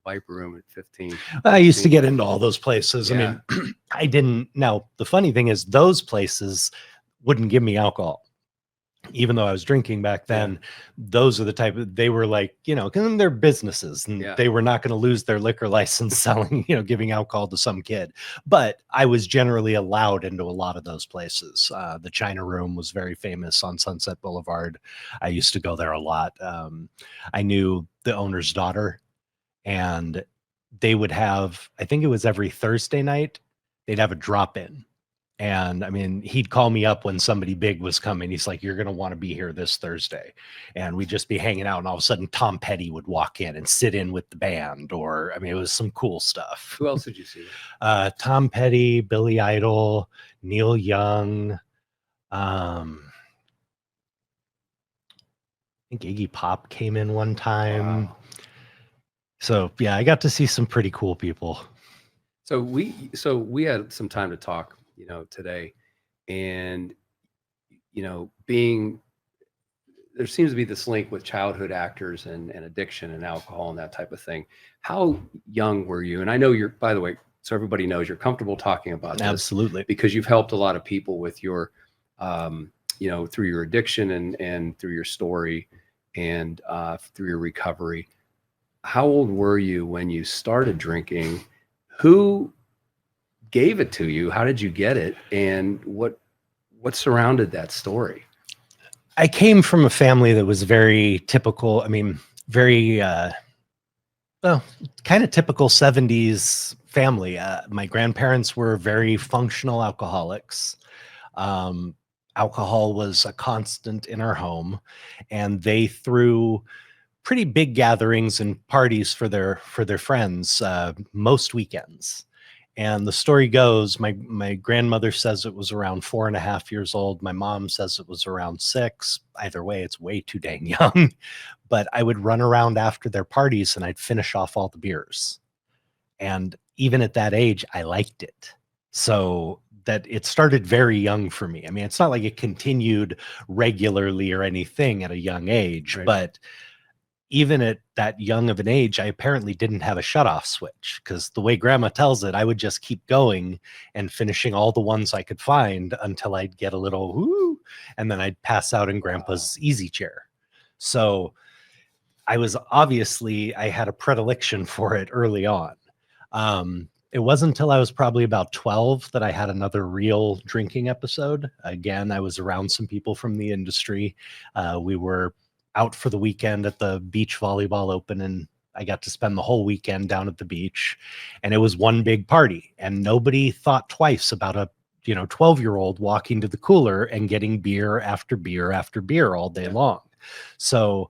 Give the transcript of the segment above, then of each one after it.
Viper Room at 15. I used to get into all those places. Yeah. I mean, I didn't. Now, the funny thing is those places wouldn't give me alcohol. Even though I was drinking back then, those are the type of, they were like, you know, because they're businesses and they were not going to lose their liquor license selling, you know, giving alcohol to some kid. But I was generally allowed into a lot of those places. The China Room was very famous on Sunset Boulevard. I used to go there a lot. I knew the owner's daughter, and they would have, I think it was every Thursday night, they'd have a drop-in. And I mean, he'd call me up when somebody big was coming. He's like, you're going to want to be here this Thursday. And we'd just be hanging out. And all of a sudden, Tom Petty would walk in and sit in with the band. Or, I mean, it was some cool stuff. Who else did you see? Tom Petty, Billy Idol, Neil Young. I think Iggy Pop came in one time. Wow. So, yeah, I got to see some pretty cool people. So we had some time to talk, you know, today, and, you know, there seems to be this link with childhood actors and addiction and alcohol and that type of thing. How young were you? And I know by the way, so everybody knows you're comfortable talking about this. Absolutely. Because you've helped a lot of people with your, you know, through your addiction and through your story and through your recovery. How old were you when you started drinking? Who gave it to you? How did you get it? And what surrounded that story? I came from a family that was very typical. I mean, very, well, kind of typical 70s family. My grandparents were very functional alcoholics. Alcohol was a constant in our home, and they threw pretty big gatherings and parties for their friends most weekends. And the story goes, my grandmother says it was around 4.5 years old. My mom says it was around 6. Either way, it's way too dang young. But I would run around after their parties and I'd finish off all the beers. And even at that age, I liked it. So that it started very young for me. I mean, it's not like it continued regularly or anything at a young age, right. But even at that young of an age, I apparently didn't have a shutoff switch, because the way grandma tells it, I would just keep going and finishing all the ones I could find until I'd get a little whoo, and then I'd pass out in grandpa's easy chair. So I had a predilection for it early on. It wasn't until I was probably about 12 that I had another real drinking episode. Again, I was around some people from the industry. We were out for the weekend at the beach volleyball open, and I got to spend the whole weekend down at the beach, and it was one big party, and nobody thought twice about a 12-year-old walking to the cooler and getting beer after beer after beer all day long. So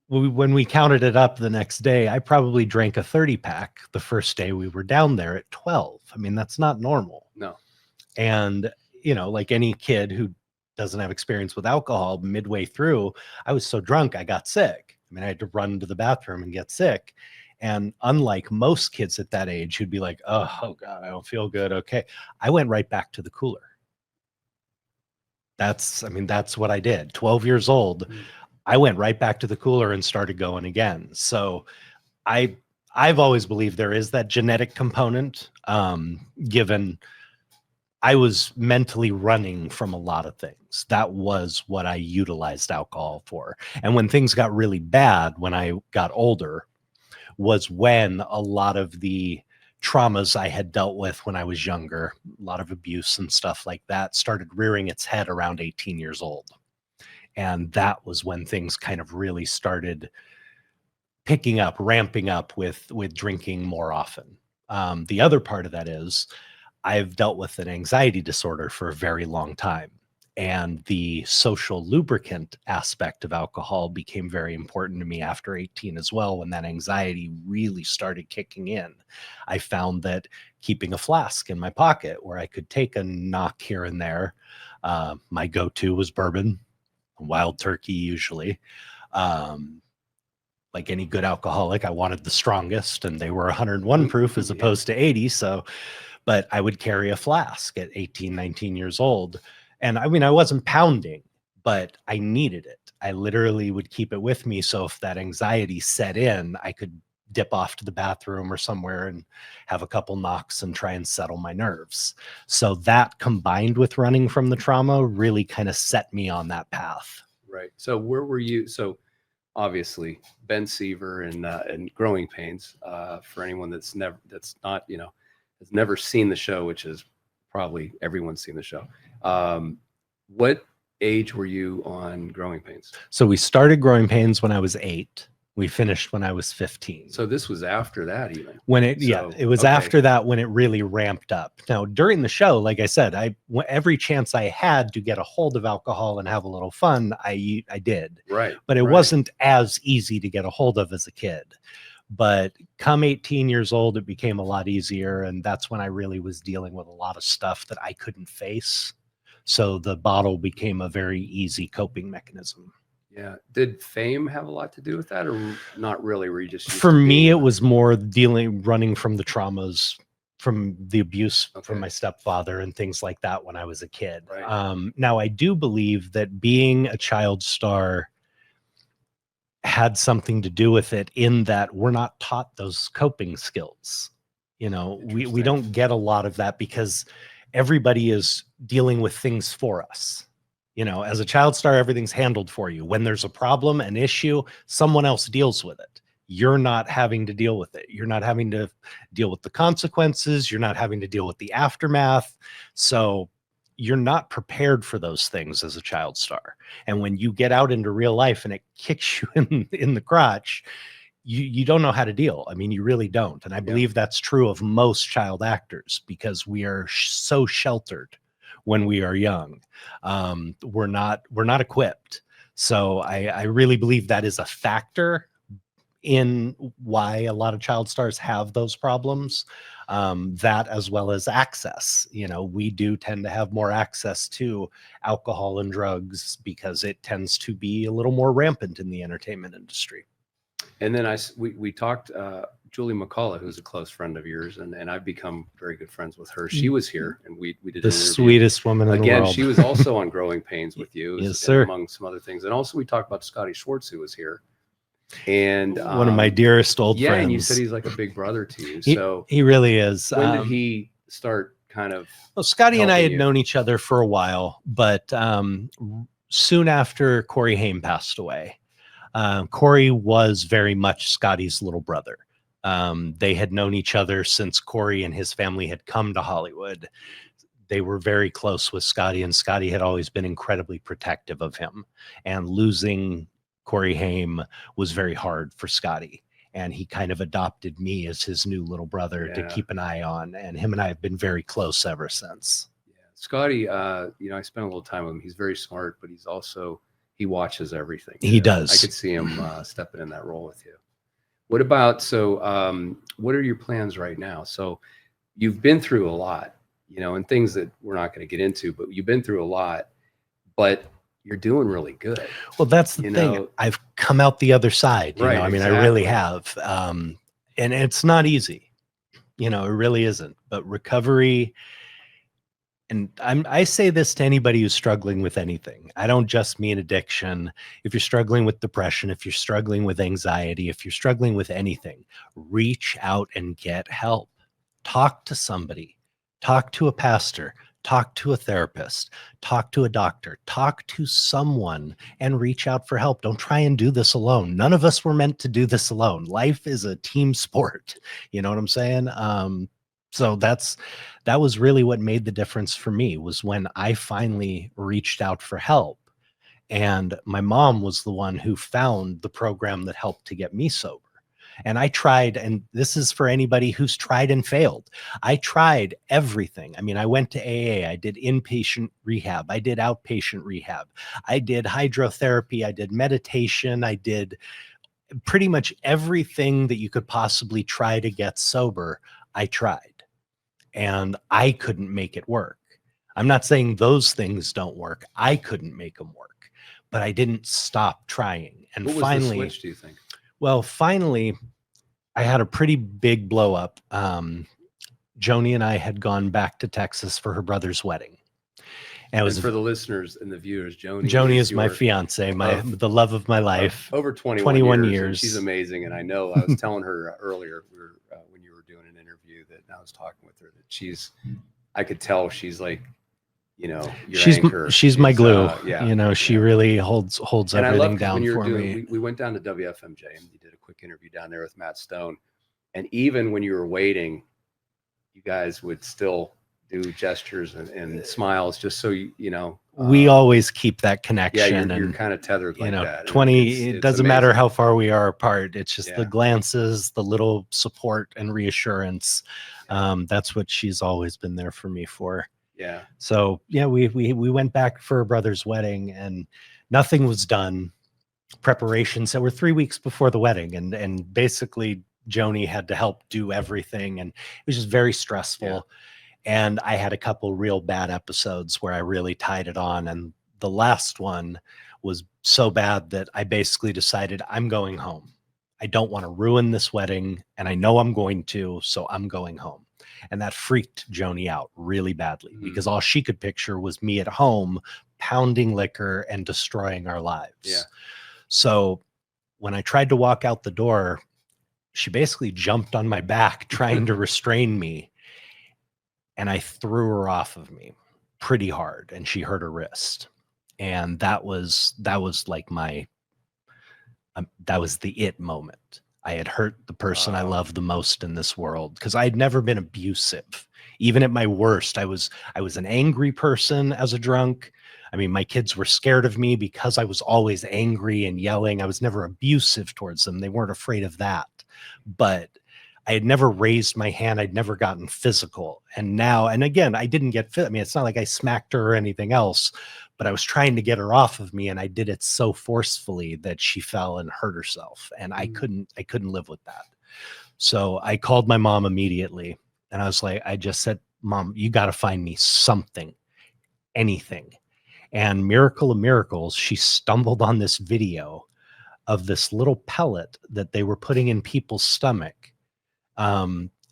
when we counted it up the next day, I probably drank a 30-pack the first day we were down there at 12. I mean, that's not normal. No. And like any kid who doesn't have experience with alcohol, midway through, I was so drunk I got sick. I mean, I had to run to the bathroom and get sick. And unlike most kids at that age who'd be like, oh God, I don't feel good. Okay. I went right back to the cooler. That's what I did. 12 years old. I went right back to the cooler and started going again. So I've always believed there is that genetic component, given I was mentally running from a lot of things. That was what I utilized alcohol for. And when things got really bad, when I got older, was when a lot of the traumas I had dealt with when I was younger, a lot of abuse and stuff like that, started rearing its head around 18 years old. And that was when things kind of really started picking up, ramping up with drinking more often. The other part of that is I've dealt with an anxiety disorder for a very long time, and the social lubricant aspect of alcohol became very important to me after 18 as well. When that anxiety really started kicking in, I found that keeping a flask in my pocket where I could take a knock here and there, my go-to was bourbon, Wild Turkey usually. Like any good alcoholic, I wanted the strongest, and they were 101 proof as opposed to 80. But I would carry a flask at 18, 19 years old. And I mean, I wasn't pounding, but I needed it. I literally would keep it with me. So if that anxiety set in, I could dip off to the bathroom or somewhere and have a couple knocks and try and settle my nerves. So that combined with running from the trauma really kind of set me on that path. Right. So where were you? So obviously Ben Seaver and Growing Pains, for anyone that's not, has never seen the show, which is probably everyone's seen the show. What age were you on Growing Pains? So we started Growing Pains when I was 8. We finished when I was 15. So this was after that even. It was after that when it really ramped up. Now, during the show, like I said, every chance I had to get a hold of alcohol and have a little fun, I did. Right. But it wasn't as easy to get a hold of as a kid. But come 18 years old, it became a lot easier. And that's when I really was dealing with a lot of stuff that I couldn't face. So the bottle became a very easy coping mechanism. Yeah. Did fame have a lot to do with that, or not really? Were you just for me? It was more running from the traumas, from the abuse from my stepfather and things like that when I was a kid. Right. Now, I do believe that being a child star had something to do with it, in that we're not taught those coping skills. We don't get a lot of that because everybody is dealing with things for us. As a child star, everything's handled for you. When there's a problem, an issue, someone else deals with it. You're not having to deal with it. You're not having to deal with the consequences. You're not having to deal with the aftermath. So you're not prepared for those things as a child star. And when you get out into real life and it kicks you in the crotch, you don't know how to deal. I mean, you really don't. And I believe that's true of most child actors, because we are so sheltered when we are young. We're not equipped. So I really believe that is a factor in why a lot of child stars have those problems. That, as well as access. We do tend to have more access to alcohol and drugs because it tends to be a little more rampant in the entertainment industry. And then we talked, Julie McCullough, who's a close friend of yours, and I've become very good friends with her. She was here, and we did the sweetest woman in the world. Again, she was also on Growing Pains with you, yes, sir, among some other things. And also we talked about Scotty Schwartz, who was here, and one of my dearest old friends. Yeah, and you said he's like a big brother to you. So he really is. When did he start kind of? Well, Scotty and I had known each other for a while, but soon after Corey Haim passed away, Corey was very much Scotty's little brother. They had known each other since Corey and his family had come to Hollywood. They were very close with Scotty, and Scotty had always been incredibly protective of him. And losing Corey Haim was very hard for Scotty. And he kind of adopted me as his new little brother to keep an eye on. And him and I have been very close ever since. Yeah. Scotty, I spent a little time with him. He's very smart, but he watches everything. He does. I could see him stepping in that role with you. What about, what are your plans right now? So you've been through a lot, and things that we're not going to get into, but you've been through a lot, but you're doing really good. Well, that's the thing. I've come out the other side. Right, I mean, exactly. I really have. And it's not easy. It really isn't. But recovery, and I say this to anybody who's struggling with anything. I don't just mean addiction. If you're struggling with depression, if you're struggling with anxiety, if you're struggling with anything, reach out and get help. Talk to somebody. Talk to a pastor. Talk to a therapist. Talk to a doctor. Talk to someone and reach out for help. Don't try and do this alone. None of us were meant to do this alone. Life is a team sport. You know what I'm saying? So that was really what made the difference for me, was when I finally reached out for help. And my mom was the one who found the program that helped to get me sober. And I tried, and this is for anybody who's tried and failed. I tried everything. I mean, I went to AA, I did inpatient rehab, I did outpatient rehab, I did hydrotherapy, I did meditation, I did pretty much everything that you could possibly try to get sober. I tried. And I couldn't make it work. I'm not saying those things don't work. I couldn't make them work, but I didn't stop trying. And what was finally, the switch, do you think? Well, finally, I had a pretty big blow up. Joni and I had gone back to Texas for her brother's wedding. And it was for the listeners and the viewers, Joni is my fiance, the love of my life. Over 21 years. She's amazing. And I know I was telling her earlier when you were doing an interview that I was talking with her that I could tell she's like, your anchor. She's my glue. Yeah. She really holds and everything down for me. We went down to WFMJ and you did a quick interview down there with Matt Stone. And even when you were waiting, you guys would still do gestures and smiles just so we always keep that connection. Yeah, you're kind of tethered like that. 20 it doesn't matter how far we are apart. It's just the glances, the little support and reassurance. That's what she's always been there for me for. Yeah. So we went back for a brother's wedding and nothing was done. Preparations that were 3 weeks before the wedding, and basically Joni had to help do everything, and it was just very stressful. Yeah. And I had a couple real bad episodes where I really tied it on. And the last one was so bad that I basically decided I'm going home. I don't want to ruin this wedding. And I know I'm going to, so I'm going home. And that freaked Joni out really badly because all she could picture was me at home pounding liquor and destroying our lives. Yeah. So when I tried to walk out the door, she basically jumped on my back trying to restrain me. And I threw her off of me pretty hard and she hurt her wrist. And that was like that was the it moment. I had hurt the person I love the most in this world because I'd never been abusive. Even at my worst, I was an angry person as a drunk. I mean, my kids were scared of me because I was always angry and yelling. I was never abusive towards them. They weren't afraid of that. But I had never raised my hand. I'd never gotten physical. And now, and again, I didn't get fit. I mean, it's not like I smacked her or anything else, but I was trying to get her off of me. And I did it so forcefully that she fell and hurt herself. And I couldn't live with that. So I called my mom immediately. And I just said, Mom, you got to find me something, anything. And miracle of miracles, she stumbled on this video of this little pellet that they were putting in people's stomach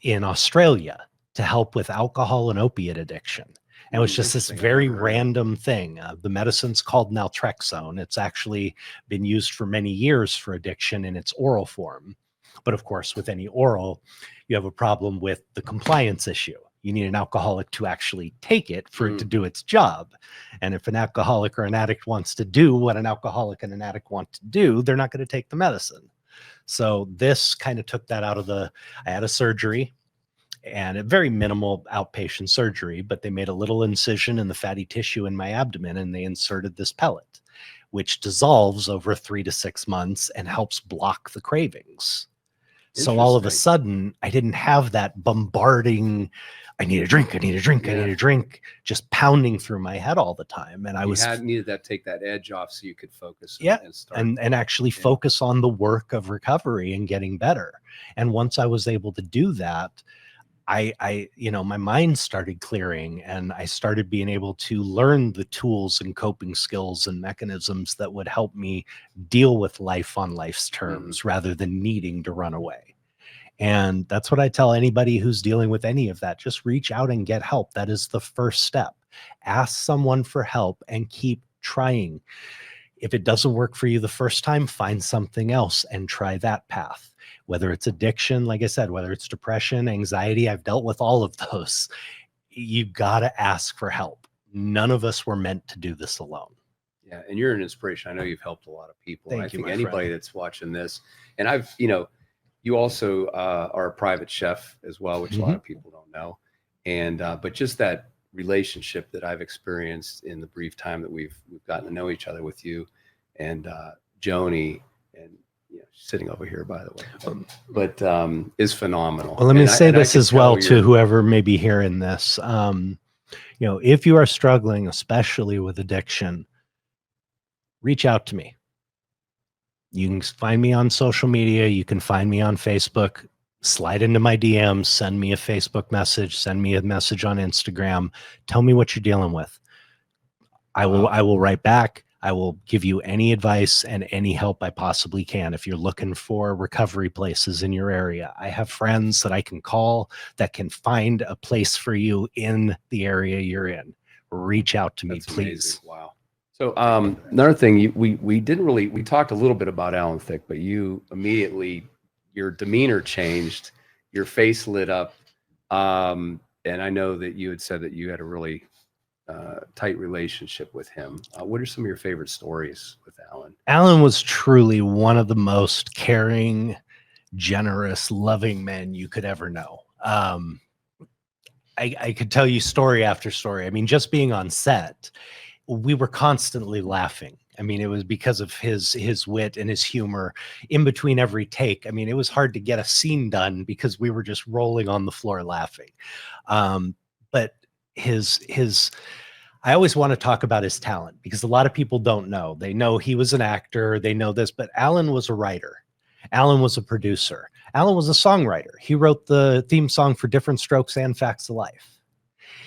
in Australia to help with alcohol and opiate addiction. And it was just this very random thing. The medicine's called naltrexone. It's actually been used for many years for addiction in its oral form. But of course, with any oral, you have a problem with the compliance issue. You need an alcoholic to actually take it for it to do its job. And if an alcoholic or an addict wants to do what an alcoholic and an addict want to do, they're not going to take the medicine. So this kind of took that out of I had a surgery and a very minimal outpatient surgery, but they made a little incision in the fatty tissue in my abdomen and they inserted this pellet, which dissolves over 3 to 6 months and helps block the cravings. So all of a sudden I didn't have that bombarding, I need a drink, I need a drink, I need a drink, just pounding through my head all the time. And I needed that, take that edge off so you could focus and start. And actually focus on the work of recovery and getting better. And once I was able to do that, my mind started clearing and I started being able to learn the tools and coping skills and mechanisms that would help me deal with life on life's terms rather than needing to run away. And that's what I tell anybody who's dealing with any of that. Just reach out and get help. That is the first step. Ask someone for help and keep trying. If it doesn't work for you the first time, find something else and try that path. Whether it's addiction, like I said, whether it's depression, anxiety, I've dealt with all of those. You got to ask for help. None of us were meant to do this alone. Yeah. And you're an inspiration. I know you've helped a lot of people. Thank and I you, think anybody that's watching this, and you also are a private chef as well, which a lot of people don't know. And, but just that relationship that I've experienced in the brief time that we've gotten to know each other with you and Joni, and sitting over here, by the way, but is phenomenal. Well, let me say this as well to whoever may be hearing this. If you are struggling, especially with addiction, reach out to me. You can find me on social media. You can find me on Facebook. Slide into my DMs, send me a Facebook message, send me a message on Instagram. Tell me what you're dealing with. I will write back. I will give you any advice and any help I possibly can. If you're looking for recovery places in your area, I have friends that I can call that can find a place for you in the area you're in. reach out to me, That's please. amazing. Wow. So another thing, we didn't really, we talked a little bit about Alan Thicke, but you immediately, your demeanor changed, your face lit up. And I know that you had said that you had a really tight relationship with him. What are some of your favorite stories with Alan? Alan was truly one of the most caring, generous, loving men you could ever know. I could tell you story after story. I mean, just being on set, we were constantly laughing. I mean, it was because of his wit and his humor in between every take. I mean, it was hard to get a scene done because we were just rolling on the floor laughing. But his I always want to talk about his talent because a lot of people don't know. They know he was an actor, they know this, but Alan was a writer. Alan was a producer. Alan was a songwriter. He wrote the theme song for Different Strokes and Facts of Life.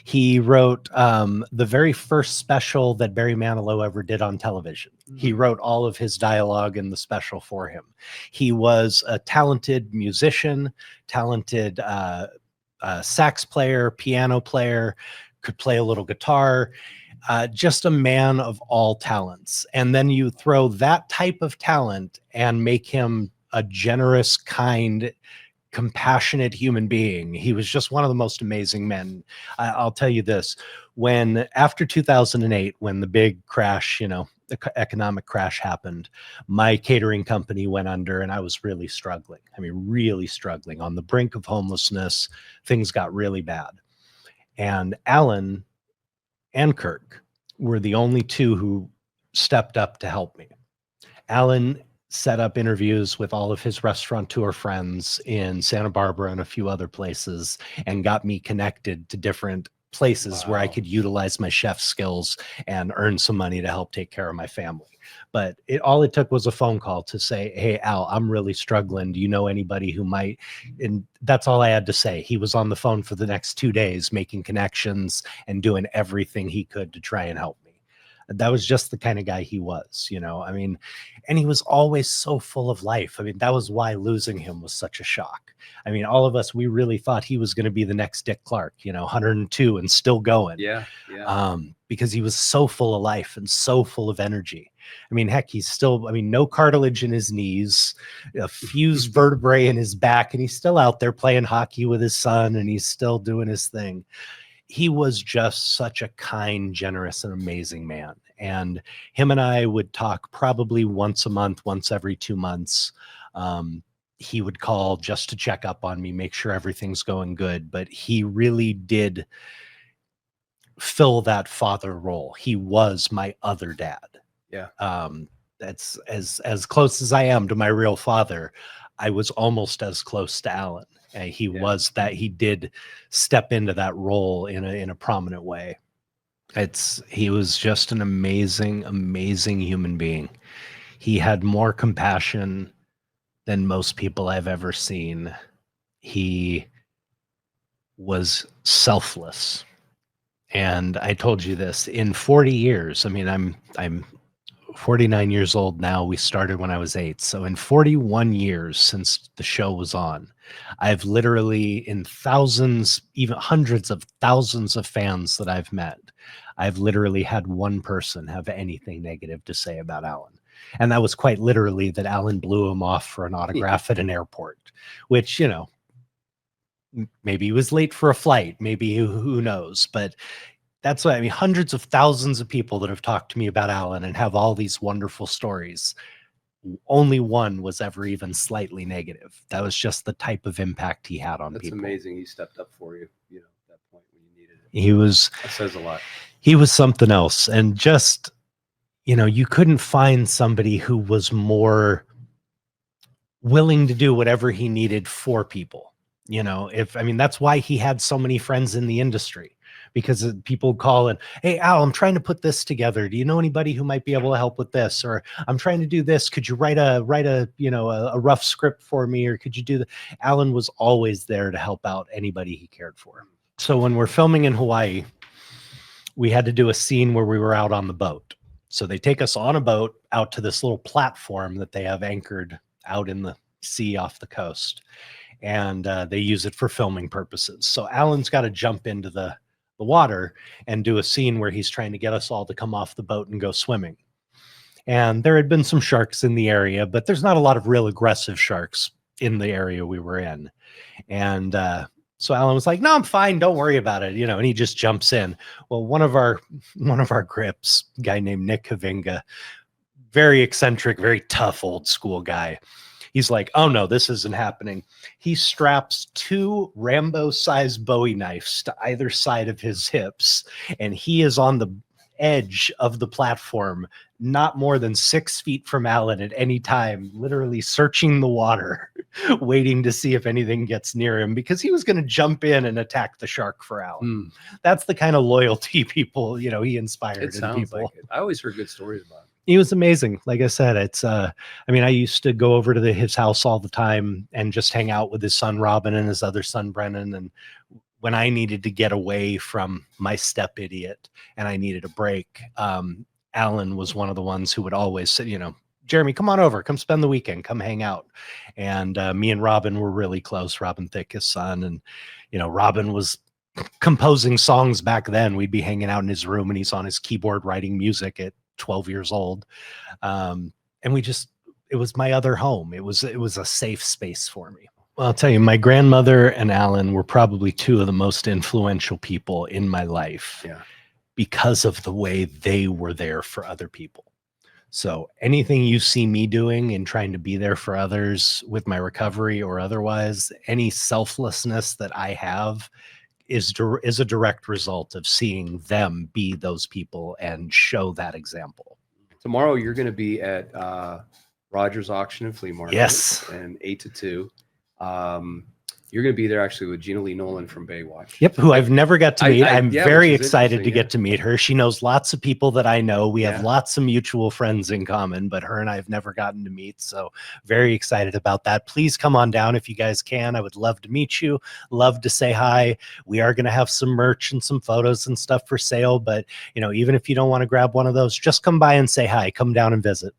He wrote the very first special that Barry Manilow ever did on television. He wrote all of his dialogue in the special for him. He was a talented musician, talented sax player, piano player, could play a little guitar, just a man of all talents. And then you throw that type of talent and make him a generous, kind, compassionate human being. He was just one of the most amazing men. I'll tell you this, when after 2008, when the big crash, the economic crash happened, my catering company went under and I was really struggling. I mean, really struggling, on the brink of homelessness. Things got really bad. And Alan and Kirk were the only two who stepped up to help me. Alan set up interviews with all of his restaurateur friends in Santa Barbara and a few other places and got me connected to different places where I could utilize my chef skills and earn some money to help take care of my family. But all it took was a phone call to say, hey, Al, I'm really struggling. Do you know anybody who might? And that's all I had to say. He was on the phone for the next 2 days, making connections and doing everything he could to try and help me. That was just the kind of guy he was, I mean, and he was always so full of life. I mean, that was why losing him was such a shock. I mean, all of us, we really thought he was going to be the next Dick Clark, 102 and still going. Yeah. Because he was so full of life and so full of energy. I mean, heck, he's still, no cartilage in his knees, a fused vertebrae in his back, and he's still out there playing hockey with his son, and he's still doing his thing. He was just such a kind, generous, and amazing man. And him and I would talk probably once a month, once every 2 months. He would call just to check up on me, make sure everything's going good. But he really did fill that father role. He was my other dad. Yeah. That's as close as I am to my real father. I was almost as close to Alan. He was that. He did step into that role in a prominent way. He was just an amazing, amazing human being. He had more compassion than most people I've ever seen. He was selfless. And I told you this, in 40 years, I mean, I'm 49 years old now. We started when I was 8. So in 41 years since the show was on, I've literally, in thousands, even hundreds of thousands of fans that I've met, I've literally had one person have anything negative to say about Alan. And that was quite literally that Alan blew him off for an autograph at an airport, which, maybe he was late for a flight, maybe who knows, but that's what I mean. Hundreds of thousands of people that have talked to me about Alan and have all these wonderful stories. Only one was ever even slightly negative. That was just the type of impact he had on people. That's amazing. He stepped up for you, at that point when you needed it. That says a lot. He was something else. And just, you couldn't find somebody who was more willing to do whatever he needed for people. That's why he had so many friends in the industry, because people call and, hey, Al, I'm trying to put this together. Do you know anybody who might be able to help with this? Or I'm trying to do this. Could you write a rough script for me? Or could you do that? Alan was always there to help out anybody he cared for. So when we're filming in Hawaii, we had to do a scene where we were out on the boat. So they take us on a boat out to this little platform that they have anchored out in the sea off the coast. And they use it for filming purposes. So Alan's got to jump into the the water and do a scene where he's trying to get us all to come off the boat and go swimming. And there had been some sharks in the area, but there's not a lot of real aggressive sharks in the area we were in. And so Alan was like, no, I'm fine. Don't worry about it. And he just jumps in. Well, one of our grips, a guy named Nick Havinga, very eccentric, very tough old school guy. He's like, oh no, this isn't happening. He straps 2 Rambo-sized Bowie knives to either side of his hips, and he is on the edge of the platform, not more than 6 feet from Alan at any time, literally searching the water, waiting to see if anything gets near him, because he was going to jump in and attack the shark for Alan. That's the kind of loyalty people, he inspired It in sounds people. like it. I always heard good stories about him. He was amazing. Like I said, it's I used to go over to his house all the time and just hang out with his son Robin and his other son Brennan. And when I needed to get away from my step idiot and I needed a break, Alan was one of the ones who would always say, Jeremy, come on over, come spend the weekend, come hang out. And me and Robin were really close. Robin Thicke, his son, and Robin was composing songs back then. We'd be hanging out in his room and he's on his keyboard writing music at 12 years old. And it was my other home. It was a safe space for me. Well, I'll tell you, my grandmother and Alan were probably 2 of the most influential people in my life because of the way they were there for other people. So anything you see me doing and trying to be there for others with my recovery or otherwise, any selflessness that I have is a direct result of seeing them be those people and show that example. Tomorrow you're going to be at Rogers Auction and Flea Market. Yes. And 8 to 2. You're going to be there actually with Gina Lee Nolan from Baywatch. Yep, who I've never got to meet. I'm very excited to get get to meet her. She knows lots of people that I know. We have lots of mutual friends in common, but her and I have never gotten to meet. So very excited about that. Please come on down if you guys can. I would love to meet you. Love to say hi. We are going to have some merch and some photos and stuff for sale. But, even if you don't want to grab one of those, just come by and say hi. Come down and visit.